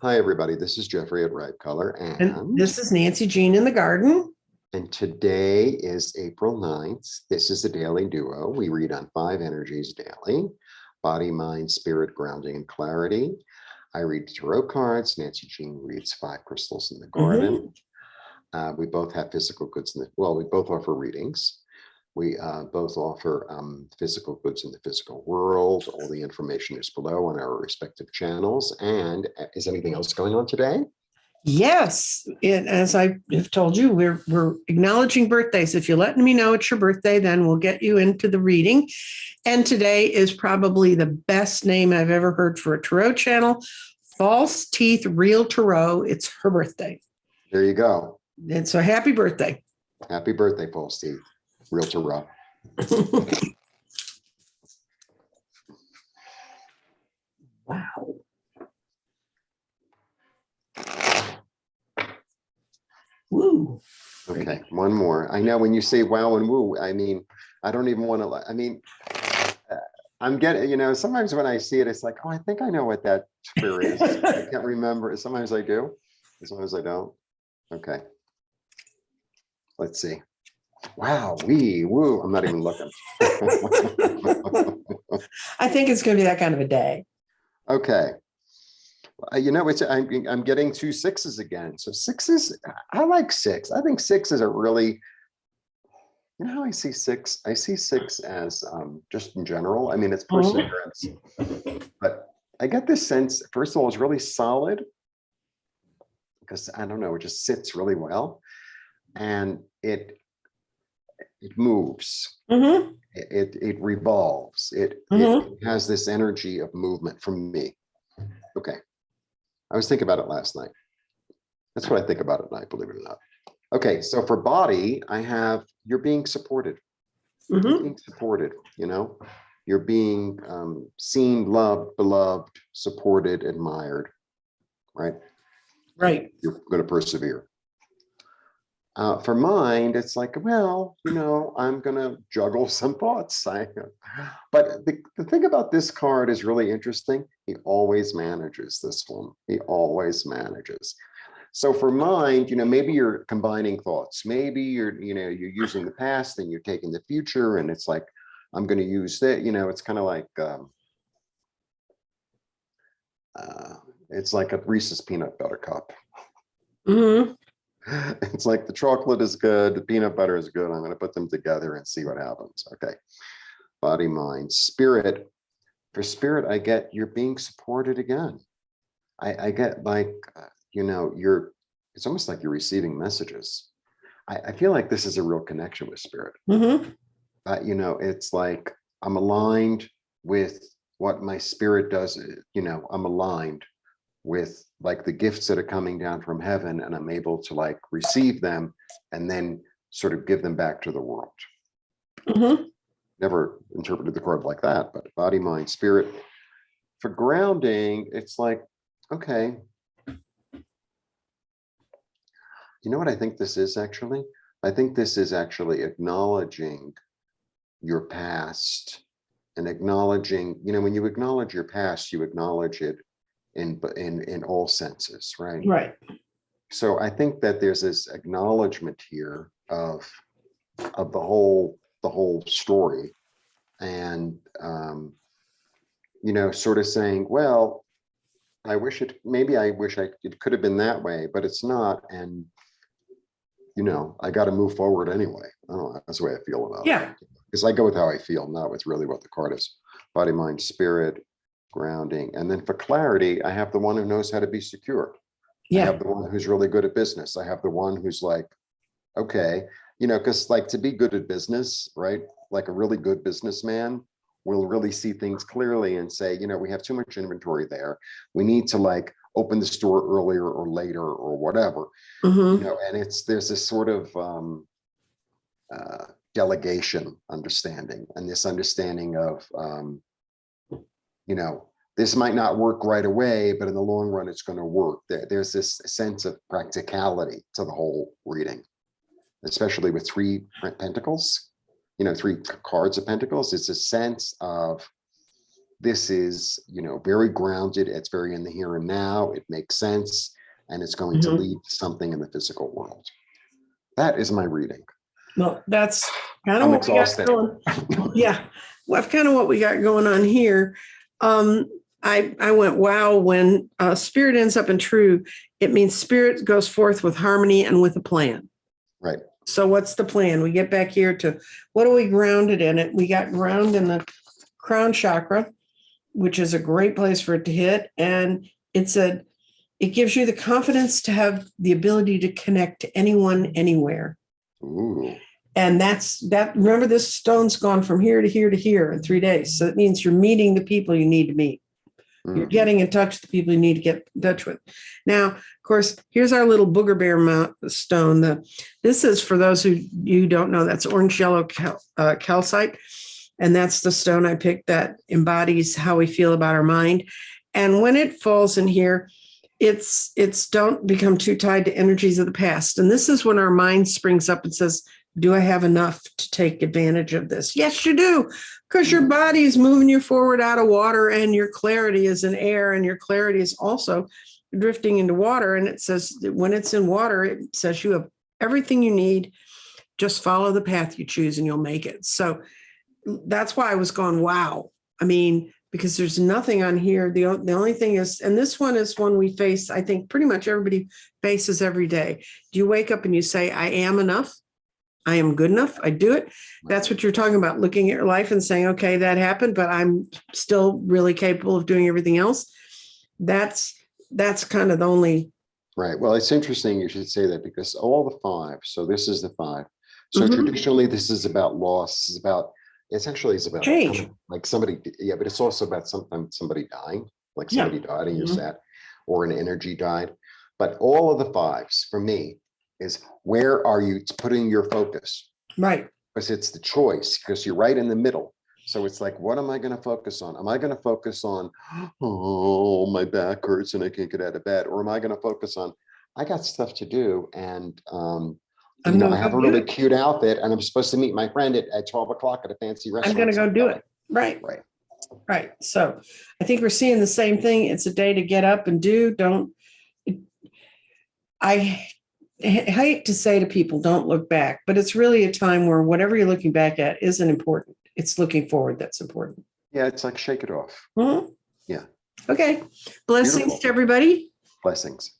Hi, everybody. This is Jeffrey at Ripe Color, And this is Nancy Jean in the garden. and today is April 9th. This is the Daily Duo. We read on 5 energies daily: body, mind, spirit, grounding, and clarity. I read tarot cards. Nancy Jean reads 5 crystals in the garden. We both have physical goods we both offer readings. We both offer physical goods in the physical world. All the information is below on our respective channels. And is anything else going on today? Yes, as I have told you, we're acknowledging birthdays. If you're letting me know it's your birthday, then we'll get you into the reading. And today is probably the best name I've ever heard for a tarot channel. False Teeth Real Tarot. It's her birthday. There you go. And so happy birthday. Happy birthday, False Teeth Real Tarot. Wow. Woo. Okay, one more. I know when you say wow and woo, I mean, I don't even want to, I'm getting, sometimes when I see it, it's like, oh, I think I know what that spirit is. I can't remember. Sometimes I do, sometimes I don't. Okay. Let's see. Wow, woo. I'm not even looking. I think it's going to be that kind of a day. Okay. I'm getting 2 6s again. So 6s, I like 6. I think 6s are really, how I see 6? I see 6 as just in general. I mean, it's perseverance, but I get this sense, first of all, it's really solid because I don't know, it just sits really well, and it moves. It revolves. It has this energy of movement from me. Okay. I was thinking about it last night. That's what I think about at night, believe it or not. Okay, so for body, I have, you're being supported. You're being supported, You're being seen, loved, beloved, supported, admired, right? Right. You're going to persevere. For mind, it's like, well, I'm going to juggle some thoughts. But the thing about this card is really interesting. He always manages this one. He always manages. So for mind, maybe you're combining thoughts. Maybe you're using the past and you're taking the future, and it's like, I'm going to use that. It's kind of like, it's like a Reese's peanut butter cup. It's like the chocolate is good, the peanut butter is good. I'm going to put them together and see what happens. Okay. Body, mind, spirit. For spirit, I get you're being supported again. I get like, it's almost like you're receiving messages. I feel like this is a real connection with spirit. It's like I'm aligned with what my spirit does. I'm aligned with like the gifts that are coming down from heaven, and I'm able to like receive them and then sort of give them back to the world. Never interpreted the card like that, but body, mind, spirit. For grounding, it's like, okay. You know what I think this is actually? I think this is actually acknowledging your past and acknowledging, when you acknowledge your past, you acknowledge it in all senses, right? Right. So I think that there's this acknowledgement here of the whole story, and sort of saying, well, I wish it could have been that way, but it's not, and I got to move forward anyway. I don't know, that's the way I feel about it. Because I go with how I feel, not with really what the card is. Body, mind, spirit, grounding. And then for clarity, I have the one who knows how to be secure. I have the one who's really good at business. I have the one who's like, okay, because like to be good at business, right? Like a really good businessman will really see things clearly and say, we have too much inventory there. We need to like open the store earlier or later or whatever. And there's this sort of delegation understanding, and this understanding of, this might not work right away, but in the long run, it's going to work. There's this sense of practicality to the whole reading, especially with 3 pentacles, 3 cards of pentacles. It's a sense of this is, very grounded. It's very in the here and now. It makes sense. And it's going to lead to something in the physical world. That is my reading. Well, that's kind of I'm what we got exhausted. going. Yeah, well, that's kind of what we got going on here. I went, wow, when spirit ends up in true, it means spirit goes forth with harmony and with a plan. Right. So what's the plan? We get back here to what are we grounded in it? We got ground in the crown chakra, which is a great place for it to hit. And it gives you the confidence to have the ability to connect to anyone, anywhere. Ooh. And remember, this stone's gone from here to here to here in 3 days. So it means you're meeting the people you need to meet. You're getting in touch with the people you need to get in touch with. Now, of course, here's our little booger bear stone. This is, for those who you don't know, that's orange yellow calcite. And that's the stone I picked that embodies how we feel about our mind. And when it falls in here, it's don't become too tied to energies of the past. And this is when our mind springs up and says, do I have enough to take advantage of this? Yes, you do, because your body is moving you forward out of water, and your clarity is in air, and your clarity is also drifting into water. And it says that when it's in water, it says you have everything you need. Just follow the path you choose and you'll make it. So that's why I was going, wow. I mean, because there's nothing on here. The only thing is, and this one is one we face, I think pretty much everybody faces every day. Do you wake up and you say, I am enough? I am good enough. I do it. That's what you're talking about, looking at your life and saying, okay, that happened, but I'm still really capable of doing everything else. That's kind of the only. Right. Well, it's interesting you should say that, because all the five, so this is the five. So traditionally, this is about loss. It's about change. Like somebody, yeah, but it's also about somebody dying, like somebody died and you're sad, or an energy died. But all of the fives for me is, where are you putting your focus? Right. Because it's the choice, because you're right in the middle. So it's like, what am I going to focus on? Am I going to focus on, oh, my back hurts and I can't get out of bed? Or am I going to focus on, I got stuff to do, and I have a really cute outfit, and I'm supposed to meet my friend at 12 o'clock at a fancy restaurant. I'm going to go do it. Right. Right. Right. So I think we're seeing the same thing. It's a day to get up and do. I hate to say to people, don't look back, but it's really a time where whatever you're looking back at isn't important. It's looking forward that's important. Yeah, it's like shake it off. Mm-hmm. Yeah. Okay. Blessings to everybody. Blessings.